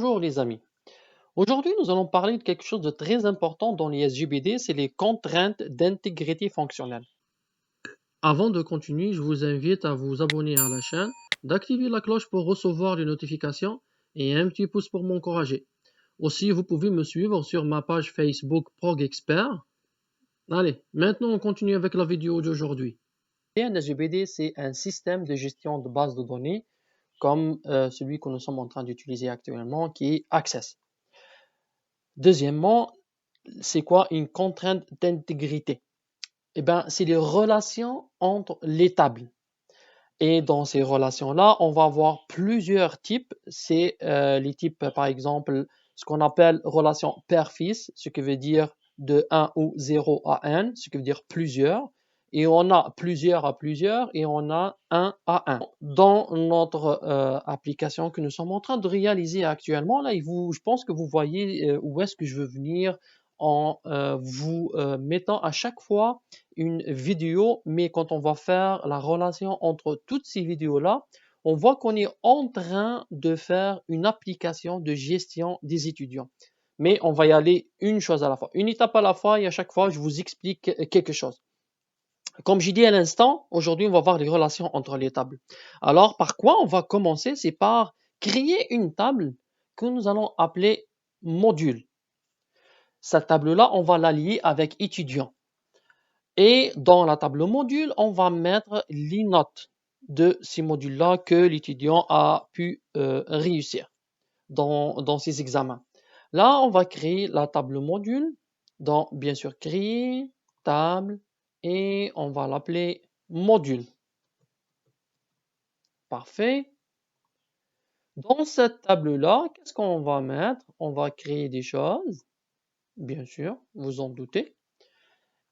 Bonjour les amis. Aujourd'hui, nous allons parler de quelque chose de très important dans les SGBD, c'est les contraintes d'intégrité fonctionnelle. Avant de continuer, je vous invite à vous abonner à la chaîne, d'activer la cloche pour recevoir les notifications et un petit pouce pour m'encourager. Aussi, vous pouvez me suivre sur ma page Facebook Prog Expert. Allez, maintenant on continue avec la vidéo d'aujourd'hui. Un SGBD, c'est un système de gestion de base de données comme celui que nous sommes en train d'utiliser actuellement, qui est Access. Deuxièmement, c'est quoi une contrainte d'intégrité? Eh bien, c'est les relations entre les tables. Et dans ces relations-là, on va avoir plusieurs types. C'est les types, par exemple, ce qu'on appelle relation père-fils, ce qui veut dire de 1 ou 0 à n, ce qui veut dire plusieurs. Et on a plusieurs à plusieurs et on a 1 à 1. Dans notre application que nous sommes en train de réaliser actuellement, là, je pense que vous voyez où est-ce que je veux venir en vous mettant à chaque fois une vidéo, mais quand on va faire la relation entre toutes ces vidéos-là, on voit qu'on est en train de faire une application de gestion des étudiants. Mais on va y aller une chose à la fois, une étape à la fois, et à chaque fois, je vous explique quelque chose. Comme j'ai dit à l'instant, aujourd'hui, on va voir les relations entre les tables. Alors, par quoi on va commencer? C'est par créer une table que nous allons appeler module. Cette table-là, on va la lier avec étudiant. Et dans la table module, on va mettre les notes de ces modules-là que l'étudiant a pu réussir dans ses examens. Là, on va créer la table module. Donc, bien sûr, créer, table, et on va l'appeler module. Parfait. Dans cette table-là, qu'est-ce qu'on va mettre? On va créer des choses, bien sûr, vous en doutez.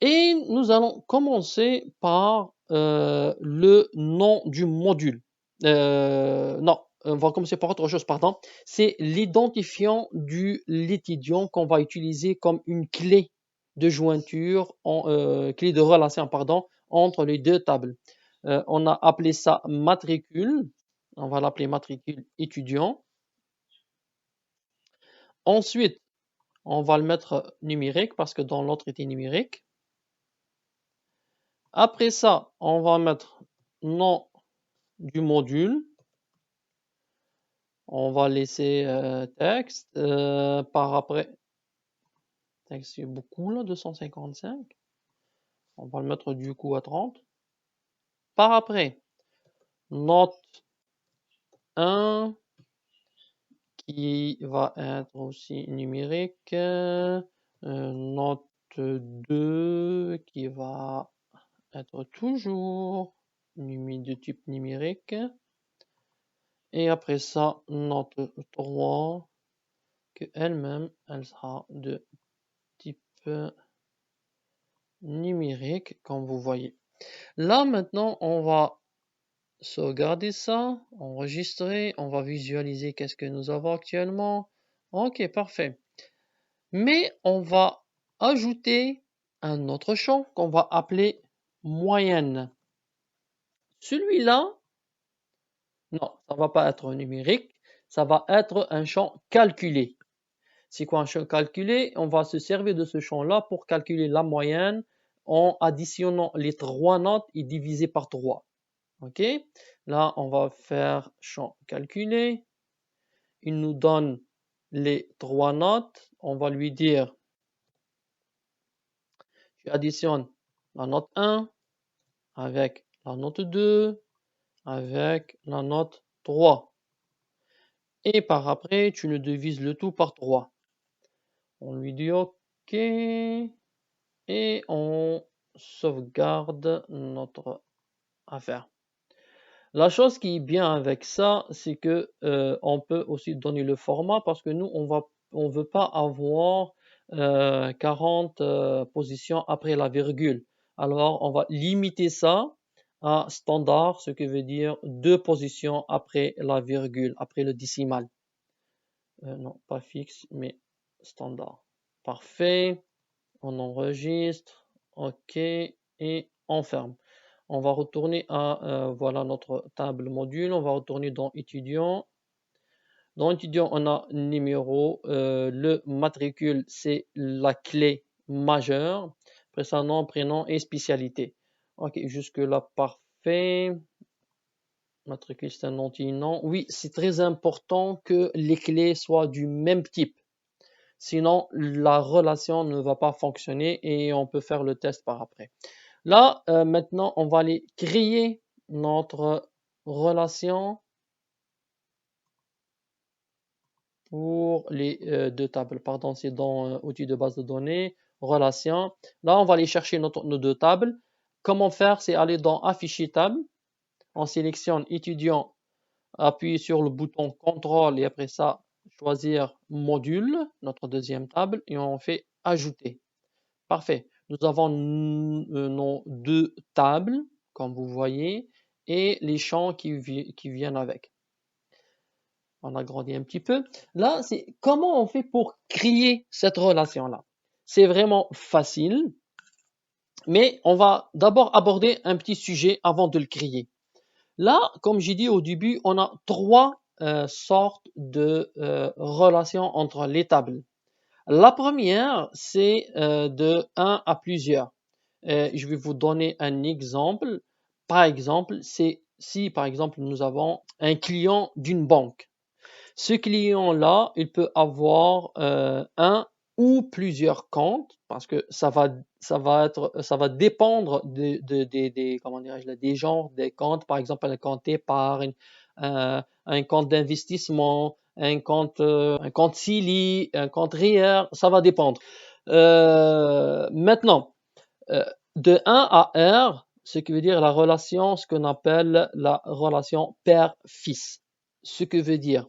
Et nous allons commencer par le nom du module. Non, on va commencer par autre chose, pardon. C'est l'identifiant de l'étudiant qu'on va utiliser comme une clé de jointure, clé de relation, pardon, entre les deux tables. On a appelé ça matricule. On va l'appeler matricule étudiant. Ensuite, on va le mettre numérique parce que dans l'autre était numérique. Après ça, on va mettre nom du module. On va laisser texte. Par après, texte, c'est beaucoup là, 255. On va le mettre du coup à 30. Par après, note 1 qui va être aussi numérique. Note 2 qui va être toujours de type numérique. Et après ça, note 3, que elle-même, elle sera de type numérique, comme vous voyez. Là, maintenant, on va sauvegarder ça, enregistrer, on va visualiser qu'est-ce que nous avons actuellement. Ok, parfait. Mais on va ajouter un autre champ qu'on va appeler moyenne. Celui-là, non, ça va pas être numérique, ça va être un champ calculé. C'est quoi un champ calculé? On va se servir de ce champ-là pour calculer la moyenne en additionnant les 3 notes et diviser par 3. OK? Là, on va faire champ calculé. Il nous donne les 3 notes. On va lui dire, tu additionnes la note 1 avec la note 2 avec la note 3. Et par après, tu nous divises le tout par 3. On lui dit OK. Et on sauvegarde notre affaire. La chose qui est bien avec ça, c'est que on peut aussi donner le format parce que nous, on veut pas avoir 40 positions après la virgule. Alors, on va limiter ça à standard, ce qui veut dire 2 positions après la virgule, après le décimal. Non, pas fixe, mais standard. Parfait. On enregistre. OK. Et on ferme. On va retourner à voilà notre table module. On va retourner dans étudiant. Dans étudiant, on a numéro, le matricule, c'est la clé majeure. Après ça, nom, prénom et spécialité. Ok, jusque-là, parfait. Matricule, c'est un anti-nom. Oui, c'est très important que les clés soient du même type. Sinon, la relation ne va pas fonctionner et on peut faire le test par après. Là, maintenant, on va aller créer notre relation pour les deux tables. Pardon, c'est dans outil de base de données, relation. Là, on va aller chercher nos deux tables. Comment faire? C'est aller dans afficher table. On sélectionne étudiant, appuyer sur le bouton contrôle et après ça, choisir module, notre deuxième table, et on fait ajouter. Parfait. Nous avons nos deux tables, comme vous voyez, et les champs qui viennent avec. On agrandit un petit peu. Là, c'est comment on fait pour créer cette relation-là. C'est vraiment facile, mais on va d'abord aborder un petit sujet avant de le créer. Là, comme j'ai dit au début, on a trois sortes de relations entre les tables. La première, c'est de 1 à plusieurs. Je vais vous donner un exemple. Par exemple, c'est si par exemple nous avons un client d'une banque. Ce client-là, il peut avoir un ou plusieurs comptes parce que ça va dépendre comment dirais-je, des genres des comptes. Par exemple, un compte épargne, un compte d'investissement, un compte CELI, un compte REER, ça va dépendre. Maintenant, de 1 à R, ce qui veut dire la relation, ce qu'on appelle la relation père-fils. Ce que veut dire,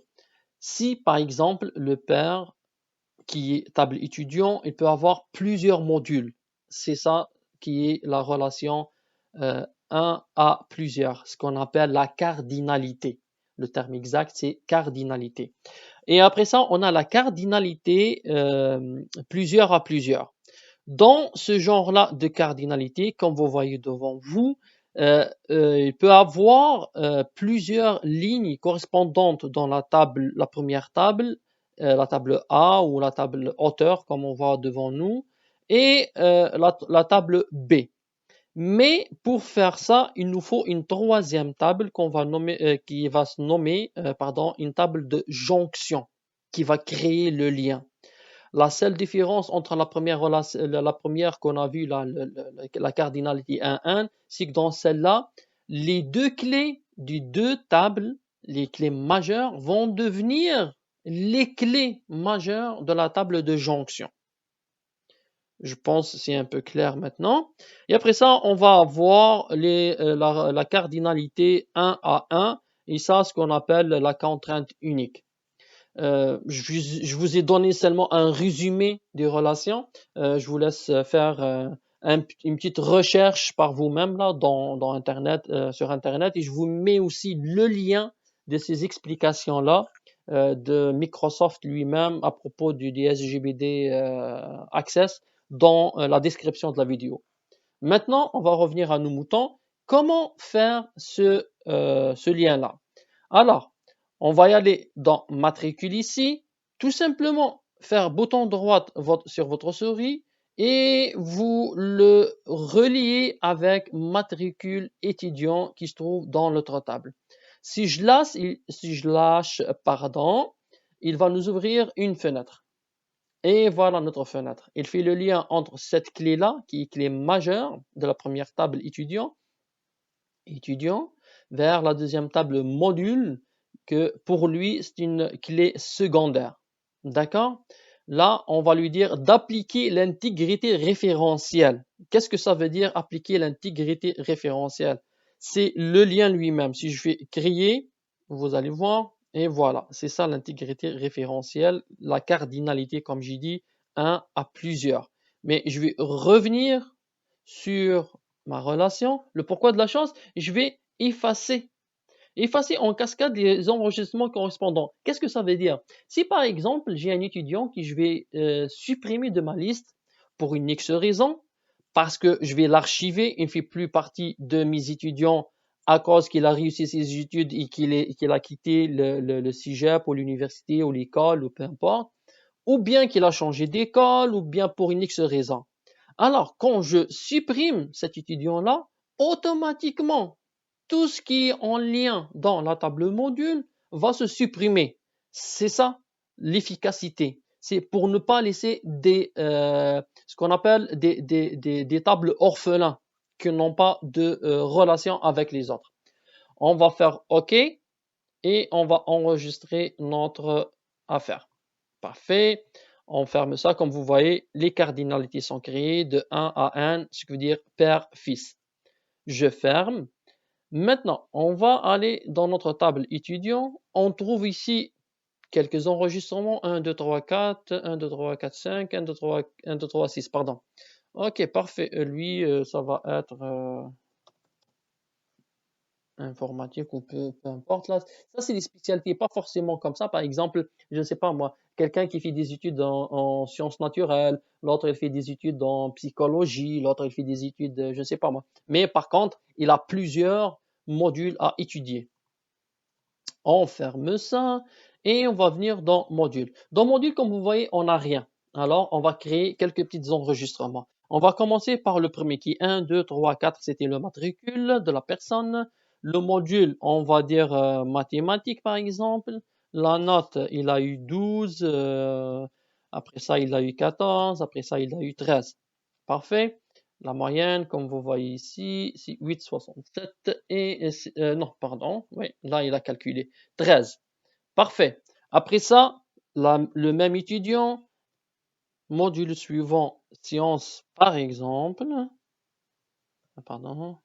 si par exemple le père qui est table étudiant, il peut avoir plusieurs modules. C'est ça qui est la relation 1 à plusieurs, ce qu'on appelle la cardinalité. Le terme exact, c'est cardinalité. Et après ça, on a la cardinalité plusieurs à plusieurs. Dans ce genre-là de cardinalité, comme vous voyez devant vous, il peut avoir plusieurs lignes correspondantes dans la première table, la table A ou la table hauteur, comme on voit devant nous, et la table B. Mais pour faire ça, il nous faut une troisième table qui va se nommer, une table de jonction, qui va créer le lien. La seule différence entre la première qu'on a vue, la cardinalité 1-1, c'est que dans celle-là, les deux clés des deux tables, les clés majeures, vont devenir les clés majeures de la table de jonction. Je pense que c'est un peu clair maintenant. Et après ça, on va avoir la cardinalité 1 à 1, et ça, ce qu'on appelle la contrainte unique. Je vous ai donné seulement un résumé des relations. Je vous laisse faire une petite recherche par vous-même là dans Internet, sur Internet, et je vous mets aussi le lien de ces explications-là de Microsoft lui-même à propos du SGBD Access dans la description de la vidéo. Maintenant, on va revenir à nos moutons. Comment faire ce lien-là? Alors, on va y aller dans matricule ici, tout simplement faire bouton droit sur votre souris et vous le reliez avec matricule étudiant qui se trouve dans l'autre table. Si je lâche, il va nous ouvrir une fenêtre. Et voilà notre fenêtre. Il fait le lien entre cette clé-là, qui est clé majeure de la première table étudiant, vers la deuxième table module, que pour lui, c'est une clé secondaire. D'accord? Là, on va lui dire d'appliquer l'intégrité référentielle. Qu'est-ce que ça veut dire appliquer l'intégrité référentielle? C'est le lien lui-même. Si je fais créer, vous allez voir, et voilà, c'est ça l'intégrité référentielle, la cardinalité, comme j'ai dit, 1 à plusieurs. Mais je vais revenir sur ma relation, le pourquoi de la chose, je vais effacer en cascade les enregistrements correspondants. Qu'est-ce que ça veut dire? Si par exemple, j'ai un étudiant que je vais supprimer de ma liste pour une X raison, parce que je vais l'archiver, il ne fait plus partie de mes étudiants à cause qu'il a réussi ses études et qu'il a quitté le cégep ou l'université ou l'école ou peu importe, ou bien qu'il a changé d'école, ou bien pour une X raison. Alors, quand je supprime cet étudiant-là, automatiquement, tout ce qui est en lien dans la table module va se supprimer. C'est ça l'efficacité. C'est pour ne pas laisser ce qu'on appelle des tables orphelins qui n'ont pas de relation avec les autres. On va faire OK et on va enregistrer notre affaire. Parfait. On ferme ça. Comme vous voyez, les cardinalités sont créées de 1 à n, ce qui veut dire père-fils. Je ferme. Maintenant, on va aller dans notre table étudiant. On trouve ici quelques enregistrements. 1, 2, 3, 4, 1, 2, 3, 4, 5, 1, 2, 3, 1, 2, 3, 6, pardon. Ok, parfait. Lui, ça va être informatique ou peu importe. Là, ça, c'est des spécialités, pas forcément comme ça. Par exemple, je ne sais pas moi, quelqu'un qui fait des études en sciences naturelles, l'autre, il fait des études en psychologie, l'autre, il fait des études, je ne sais pas moi. Mais par contre, il a plusieurs modules à étudier. On ferme ça et on va venir dans module. Dans module, comme vous voyez, on n'a rien. Alors, on va créer quelques petits enregistrements. On va commencer par le premier qui est 1, 2, 3, 4, c'était le matricule de la personne. Le module, on va dire mathématiques par exemple. La note, il a eu 12. Après ça, il a eu 14. Après ça, il a eu 13. Parfait. La moyenne, comme vous voyez ici, c'est 8,67 et non, pardon, oui, là il a calculé 13. Parfait. Après ça, le même étudiant, module suivant, sciences par exemple, pardon,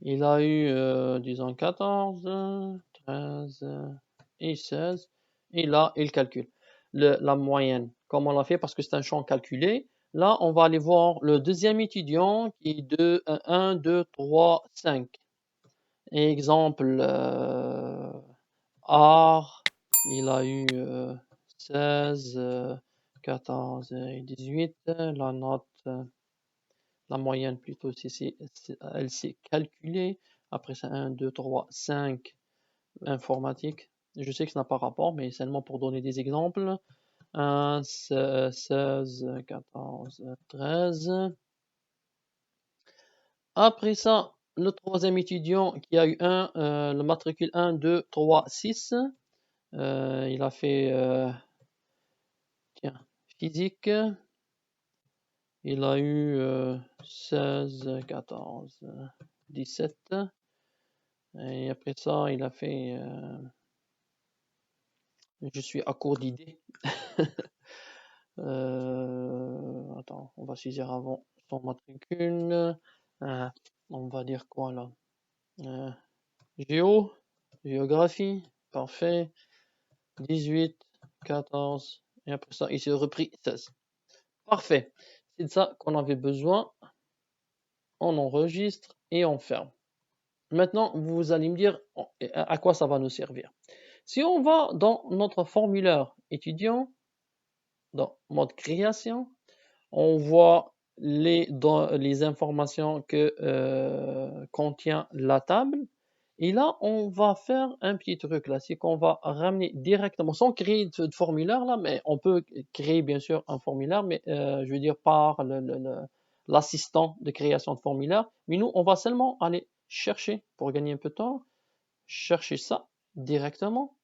il a eu, disons, 14, 13 et 16, et là il calcule la moyenne. Comme on l'a fait parce que c'est un champ calculé. Là, on va aller voir le deuxième étudiant qui est de 1, 2, 3, 5. Exemple, art, il a eu 16, 14 et 18. La note, la moyenne plutôt, elle s'est calculée. Après ça, 1, 2, 3, 5, informatique. Je sais que ça n'a pas rapport, mais seulement pour donner des exemples. 1, 16, 14, 13. Après ça, le troisième étudiant qui a eu le matricule 1, 2, 3, 6. Il a fait tiens, physique. Il a eu 16, 14, 17. Et après ça, il a fait je suis à court d'idées. Attends, on va saisir avant son matricule. On va dire quoi là? Géographie, parfait. 18, 14, et après ça, il s'est repris 16. Parfait. C'est de ça qu'on avait besoin. On enregistre et on ferme. Maintenant, vous allez me dire à quoi ça va nous servir. Si on va dans notre formulaire étudiant, dans mode création, on voit les informations que contient la table. Et là, on va faire un petit truc là, c'est qu'on va ramener directement, sans créer de formulaire là, mais on peut créer bien sûr un formulaire, mais je veux dire par l'assistant de création de formulaire. Mais nous, on va seulement aller chercher, pour gagner un peu de temps, chercher ça directement.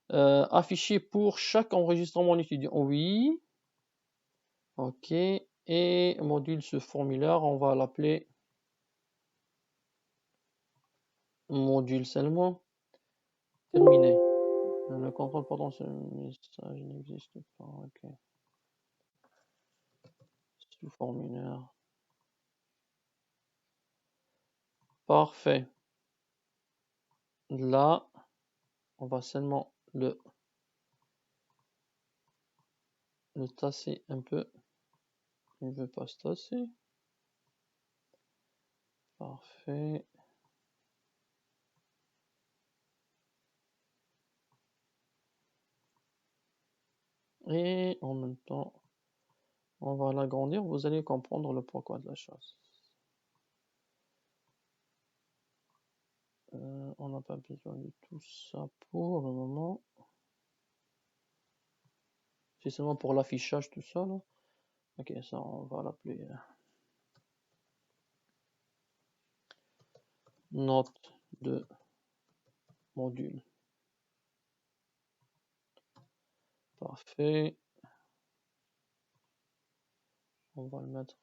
Afficher pour chaque enregistrement étudiant. Oui, ok. Et module ce formulaire, on va l'appeler module seulement. Terminé. Le contrôle potentiel message n'existe pas. Ok. Sous formulaire. Parfait. Là, on va seulement le tasser un peu. Il ne veut pas se tasser. Parfait. Et en même temps, on va l'agrandir. Vous allez comprendre le pourquoi de la chose. On n'a pas besoin de tout ça pour le moment. C'est seulement pour l'affichage, tout ça, là. Ok, ça, on va l'appeler note de module. Parfait. On va le mettre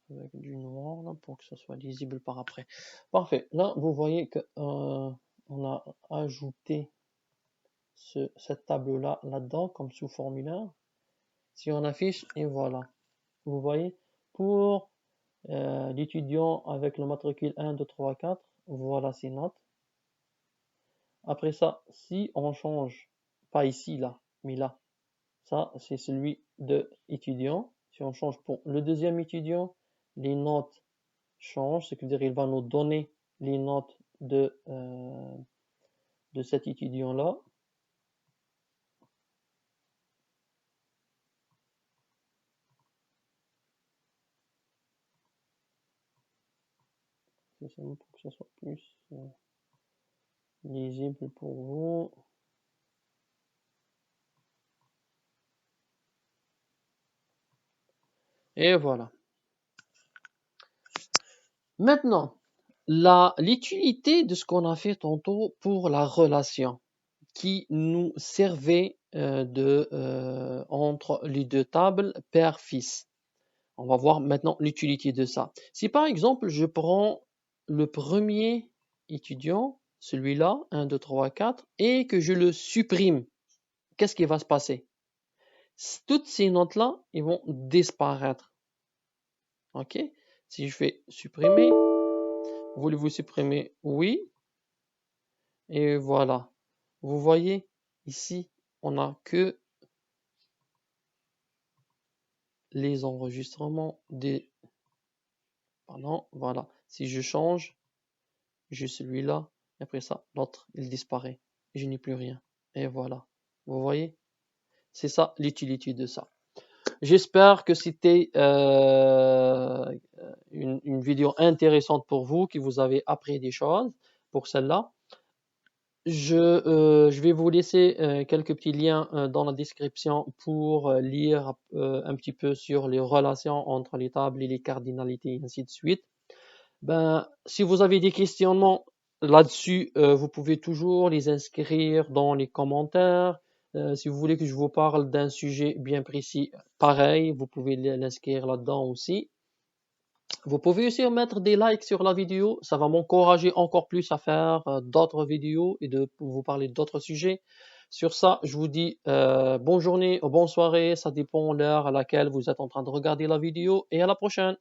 avec du noir là, pour que ça soit lisible par après. Parfait. Là, vous voyez que on a ajouté cette table-là là-dedans comme sous formulaire. Si on affiche, et voilà. Vous voyez, pour l'étudiant avec le matricule 1, 2, 3, 4, voilà ses notes. Après ça, si on change, pas ici, là, mais là, ça, c'est celui de étudiant. Si on change pour le deuxième étudiant, les notes changent, c'est-à-dire il va nous donner les notes de cet étudiant-là. C'est seulement pour que ça soit plus lisible pour vous. Et voilà. Maintenant, l'utilité de ce qu'on a fait tantôt pour la relation qui nous servait entre les deux tables père-fils. On va voir maintenant l'utilité de ça. Si par exemple, je prends le premier étudiant, celui-là, 1, 2, 3, 4, et que je le supprime, qu'est-ce qui va se passer? Toutes ces notes-là, ils vont disparaître. OK? Si je fais supprimer, voulez-vous supprimer? Oui. Et voilà. Vous voyez, ici, on n'a que les enregistrements des... Pardon, voilà. Si je change, j'ai celui-là, et après ça, l'autre, il disparaît. Je n'ai plus rien. Et voilà. Vous voyez? C'est ça l'utilité de ça. J'espère que c'était une vidéo intéressante pour vous, que vous avez appris des choses pour celle-là. Je vais vous laisser quelques petits liens dans la description pour lire un petit peu sur les relations entre les tables et les cardinalités, et ainsi de suite. Ben, si vous avez des questionnements là-dessus, vous pouvez toujours les inscrire dans les commentaires. Si vous voulez que je vous parle d'un sujet bien précis, pareil, vous pouvez l'inscrire là-dedans aussi. Vous pouvez aussi mettre des likes sur la vidéo, ça va m'encourager encore plus à faire d'autres vidéos et de vous parler d'autres sujets. Sur ça, je vous dis bonne journée ou bonne soirée, ça dépend de l'heure à laquelle vous êtes en train de regarder la vidéo et à la prochaine.